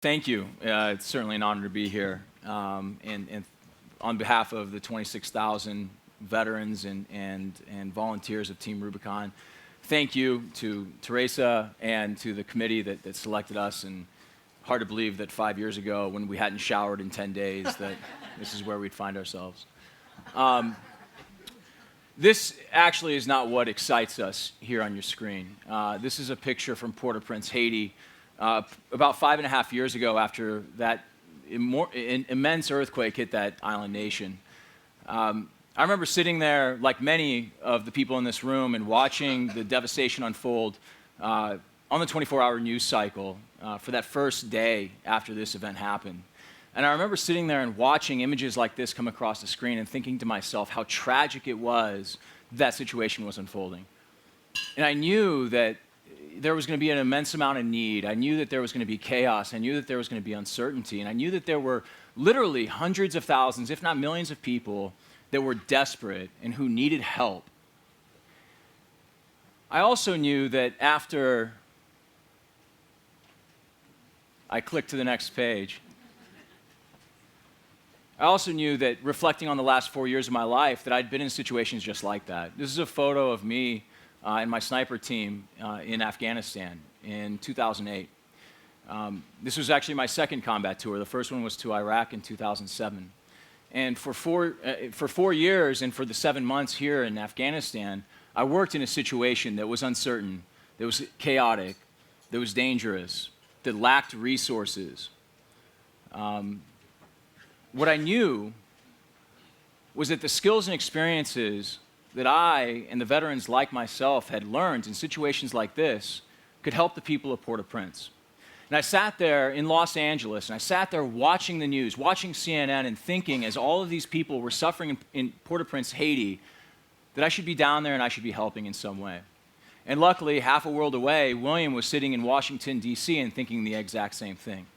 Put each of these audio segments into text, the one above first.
Thank you. It's certainly an honor to be here. And on behalf of the 26,000 veterans and volunteers of Team Rubicon, thank you to Teresa and to the committee that selected us. And hard to believe that 5 years ago, when we hadn't showered in 10 days, that this is where we'd find ourselves. This actually is not what excites us here on your screen. This is a picture from Port-au-Prince, Haiti, about 5.5 years ago after that immense earthquake hit that island nation. I remember sitting there, like many of the people in this room, and watching the devastation unfold on the 24-hour news cycle for that first day after this event happened. And I remember sitting there and watching images like this come across the screen and thinking to myself how tragic it was that situation was unfolding. And I knew that there was going to be an immense amount of need. I knew that there was going to be chaos. I knew that there was going to be uncertainty. And I knew that there were literally hundreds of thousands, if not millions of people that were desperate and who needed help. I also knew that after I clicked to the next page, I also knew that reflecting on the last 4 years of my life that I'd been in situations just like that. This is a photo of me and my sniper team in Afghanistan in 2008. This was actually my second combat tour. The first one was to Iraq in 2007. And for 4 years and for the 7 months here in Afghanistan, I worked in a situation that was uncertain, that was chaotic, that was dangerous, that lacked resources. What I knew was that the skills and experiences that I and the veterans like myself had learned in situations like this could help the people of Port-au-Prince. And I sat there in Los Angeles, and I sat there watching the news, watching CNN, and thinking as all of these people were suffering in Port-au-Prince, Haiti, that I should be down there and I should be helping in some way. And luckily, half a world away, William was sitting in Washington, D.C., and thinking the exact same thing.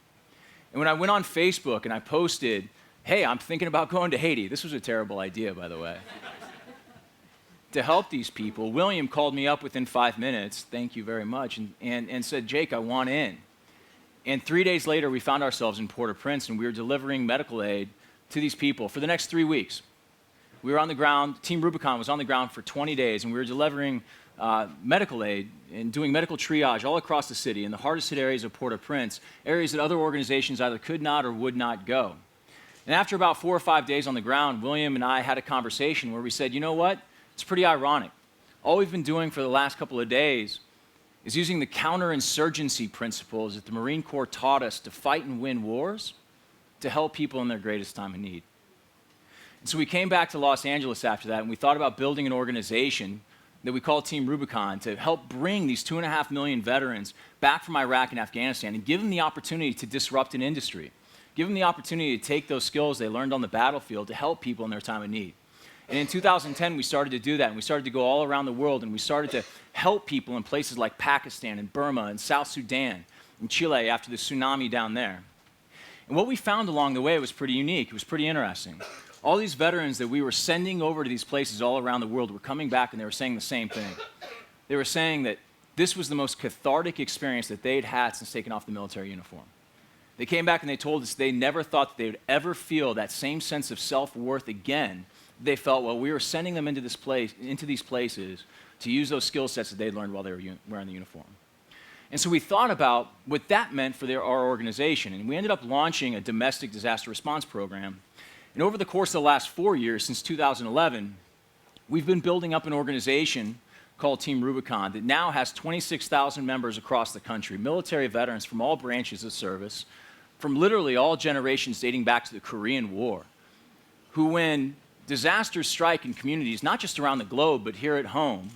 And when I went on Facebook and I posted, "Hey, I'm thinking about going to Haiti," this was a terrible idea, by the way, to help these people, William called me up within 5 minutes, thank you very much, and said, "Jake, I want in." And 3 days later, we found ourselves in Port-au-Prince, and we were delivering medical aid to these people for the next 3 weeks. We were on the ground, Team Rubicon was on the ground for 20 days, and we were delivering medical aid and doing medical triage all across the city in the hardest hit areas of Port-au-Prince, areas that other organizations either could not or would not go. And after about 4 or 5 days on the ground, William and I had a conversation where we said, you know what? It's pretty ironic. All we've been doing for the last couple of days is using the counterinsurgency principles that the Marine Corps taught us to fight and win wars to help people in their greatest time of need. And so we came back to Los Angeles after that, and we thought about building an organization that we call Team Rubicon to help bring these 2.5 million veterans back from Iraq and Afghanistan and give them the opportunity to disrupt an industry. Give them the opportunity to take those skills they learned on the battlefield to help people in their time of need. And in 2010, we started to do that, and we started to go all around the world, and we started to help people in places like Pakistan and Burma and South Sudan and Chile after the tsunami down there. And what we found along the way was pretty unique. It was pretty interesting. All these veterans that we were sending over to these places all around the world were coming back, and they were saying the same thing. They were saying that this was the most cathartic experience that they'd had since taking off the military uniform. They came back and they told us they never thought that they would ever feel that same sense of self-worth again. They felt, well, we were sending them into these places to use those skill sets that they'd learned while they were wearing the uniform. And so we thought about what that meant for our organization, and we ended up launching a domestic disaster response program. And over the course of the last 4 years, since 2011, we've been building up an organization called Team Rubicon that now has 26,000 members across the country, military veterans from all branches of service, from literally all generations dating back to the Korean War, who when disasters strike in communities, not just around the globe, but here at home,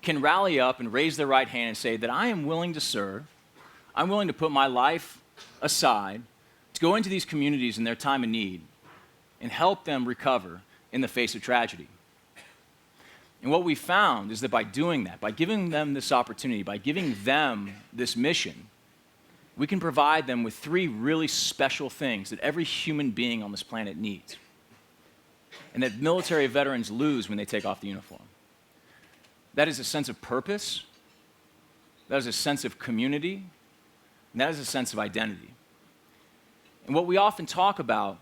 can rally up and raise their right hand and say that I am willing to serve, I'm willing to put my life aside to go into these communities in their time of need and help them recover in the face of tragedy. And what we found is that by doing that, by giving them this opportunity, by giving them this mission, we can provide them with 3 really special things that every human being on this planet needs, and that military veterans lose when they take off the uniform. That is a sense of purpose, that is a sense of community, and that is a sense of identity. And what we often talk about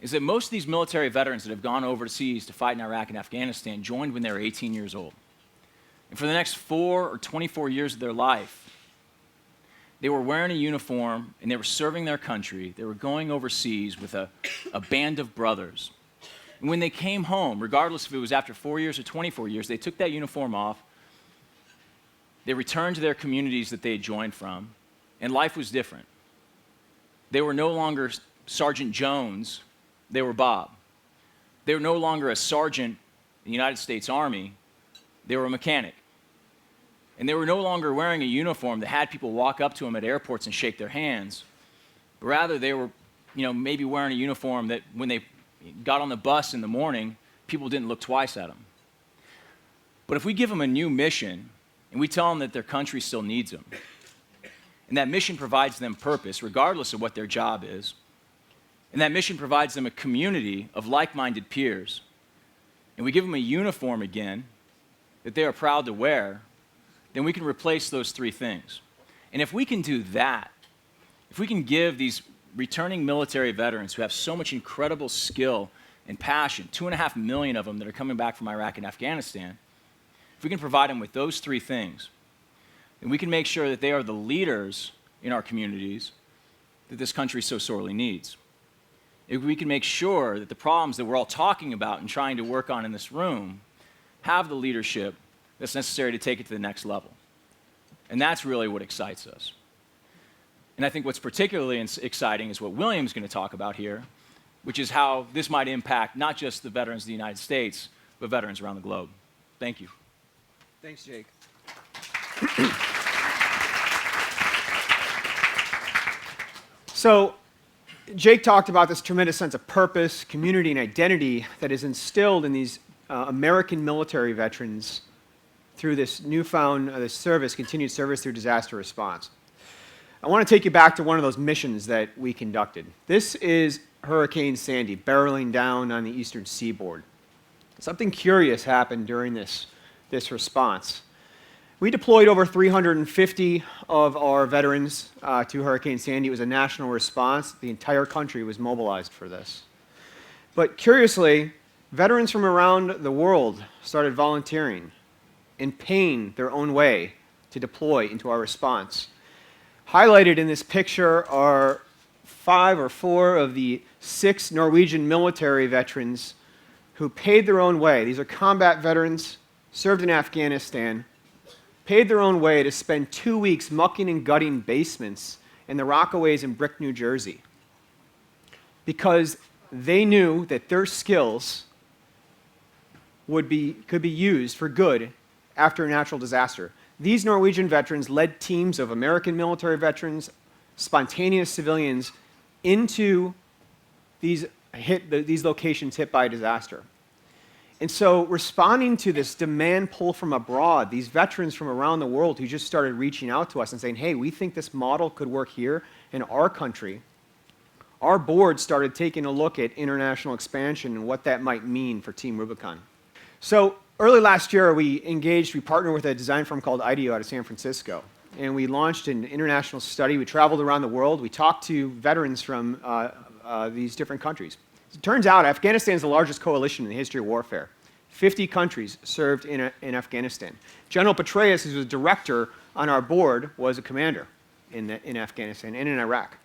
is that most of these military veterans that have gone overseas to fight in Iraq and Afghanistan joined when they were 18 years old. And for the next 4 or 24 years of their life, they were wearing a uniform and they were serving their country. They were going overseas with a band of brothers. And when they came home, regardless if it was after 4 years or 24 years, they took that uniform off. They returned to their communities that they had joined from, and life was different. They were no longer Sergeant Jones, they were Bob. They were no longer a sergeant in the United States Army, they were a mechanic. And they were no longer wearing a uniform that had people walk up to them at airports and shake their hands. But rather, they were, maybe wearing a uniform that when they got on the bus in the morning, people didn't look twice at them. But if we give them a new mission and we tell them that their country still needs them, and that mission provides them purpose, regardless of what their job is, and that mission provides them a community of like-minded peers, and we give them a uniform again that they are proud to wear, then we can replace those three things. And if we can do that, if we can give these returning military veterans who have so much incredible skill and passion, 2.5 million of them that are coming back from Iraq and Afghanistan, if we can provide them with those three things, then we can make sure that they are the leaders in our communities that this country so sorely needs. If we can make sure that the problems that we're all talking about and trying to work on in this room have the leadership that's necessary to take it to the next level. And that's really what excites us. And I think what's particularly exciting is what William's going to talk about here, which is how this might impact not just the veterans of the United States, but veterans around the globe. Thank you. Thanks, Jake. So, Jake talked about this tremendous sense of purpose, community, and identity that is instilled in these American military veterans through this newfound continued service through disaster response. I want to take you back to one of those missions that we conducted. This is Hurricane Sandy barreling down on the eastern seaboard. Something curious happened during this response. We deployed over 350 of our veterans to Hurricane Sandy. It was a national response. The entire country was mobilized for this. But curiously, veterans from around the world started volunteering and paying their own way to deploy into our response. Highlighted in this picture are 5 or 4 of the 6 Norwegian military veterans who paid their own way. These are combat veterans, served in Afghanistan, paid their own way to spend 2 weeks mucking and gutting basements in the Rockaways in Brick, New Jersey, because they knew that their skills could be used for good after a natural disaster. These Norwegian veterans led teams of American military veterans, spontaneous civilians, into these locations hit by a disaster. And so, responding to this demand pull from abroad, these veterans from around the world who just started reaching out to us and saying, hey, we think this model could work here in our country, our board started taking a look at international expansion and what that might mean for Team Rubicon. So, early last year, we partnered with a design firm called IDEO out of San Francisco, and we launched an international study. We traveled around the world. We talked to veterans from these different countries. It turns out Afghanistan is the largest coalition in the history of warfare. 50 countries served in Afghanistan. General Petraeus, who's a director on our board, was a commander in Afghanistan and in Iraq.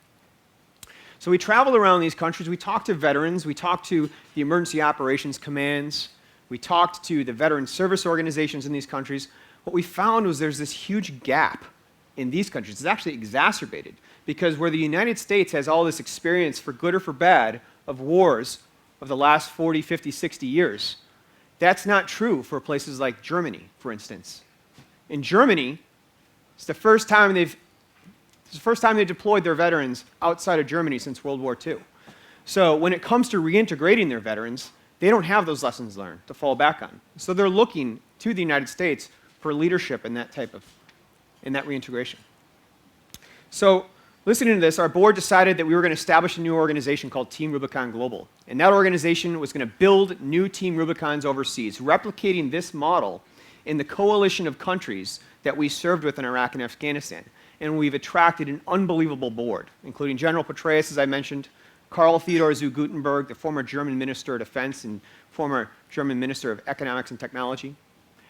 So we traveled around these countries. We talked to veterans. We talked to the emergency operations commands. We talked to the veteran service organizations in these countries. What we found was there's this huge gap in these countries. It's actually exacerbated because where the United States has all this experience, for good or for bad, of wars of the last 40, 50, 60 years, that's not true for places like Germany, for instance. In Germany, it's the first time they've deployed their veterans outside of Germany since World War II. So when it comes to reintegrating their veterans, they don't have those lessons learned to fall back on. So they're looking to the United States for leadership in that reintegration. So listening to this, our board decided that we were going to establish a new organization called Team Rubicon Global. And that organization was going to build new Team Rubicons overseas, replicating this model in the coalition of countries that we served with in Iraq and Afghanistan. and we've attracted an unbelievable board, including General Petraeus, as I mentioned, Karl Theodor zu Guttenberg, the former German Minister of Defense and former German Minister of Economics and Technology,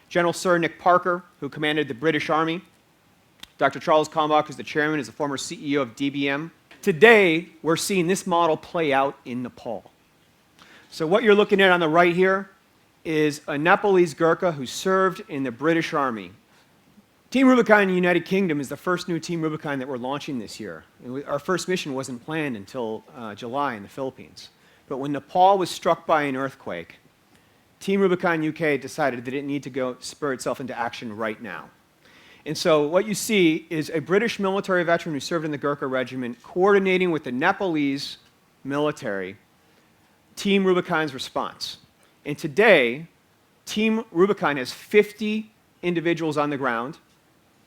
General Sir Nick Parker, who commanded the British Army, Dr. Charles Kalmbach, who's the chairman, is the former CEO of DBM. Today, we're seeing this model play out in Nepal. So what you're looking at on the right here is a Nepalese Gurkha who served in the British Army. Team Rubicon in the United Kingdom is the first new Team Rubicon that we're launching this year. Our first mission wasn't planned until July in the Philippines. But when Nepal was struck by an earthquake, Team Rubicon UK decided that it needed to go spur itself into action right now. And so what you see is a British military veteran who served in the Gurkha regiment coordinating with the Nepalese military Team Rubicon's response. And today, Team Rubicon has 50 individuals on the ground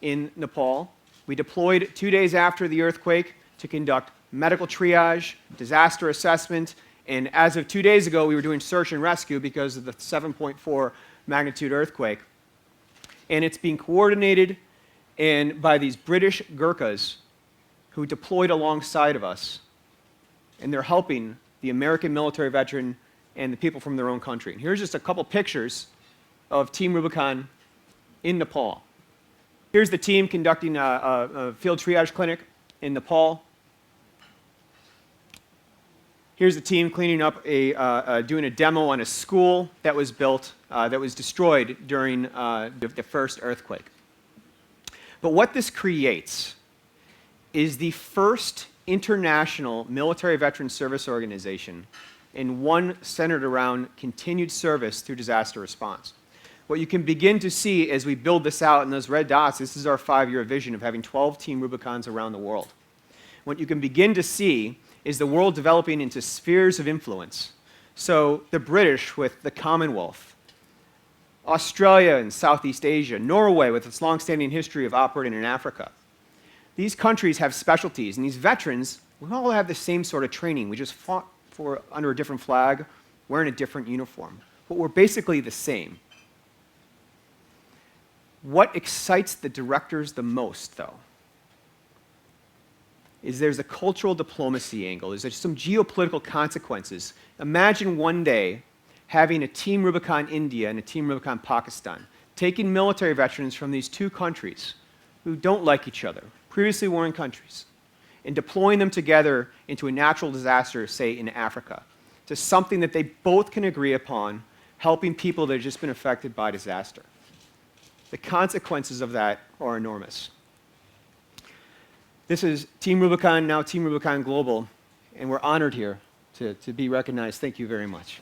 in Nepal. We deployed 2 days after the earthquake to conduct medical triage, disaster assessment, and as of 2 days ago, we were doing search and rescue because of the 7.4 magnitude earthquake. And it's being coordinated by these British Gurkhas who deployed alongside of us, and they're helping the American military veteran and the people from their own country. And here's just a couple pictures of Team Rubicon in Nepal. Here's the team conducting a field triage clinic in Nepal. Here's the team cleaning up doing a demo on a school that was built, that was destroyed during the first earthquake. But what this creates is the first international military veteran service organization, and one centered around continued service through disaster response. What you can begin to see as we build this out in those red dots, this is our 5-year vision of having 12 Team Rubicons around the world. What you can begin to see is the world developing into spheres of influence. So the British with the Commonwealth, Australia and Southeast Asia, Norway with its long-standing history of operating in Africa. These countries have specialties, and these veterans, we all have the same sort of training. We just fought under a different flag, wearing a different uniform. But we're basically the same. What excites the directors the most, though, is there's a cultural diplomacy angle. There's some geopolitical consequences. Imagine one day having a Team Rubicon India and a Team Rubicon Pakistan, taking military veterans from these two countries who don't like each other, previously warring countries, and deploying them together into a natural disaster, say in Africa, to something that they both can agree upon, helping people that have just been affected by disaster. The consequences of that are enormous. This is Team Rubicon, now Team Rubicon Global, and we're honored here to be recognized. Thank you very much.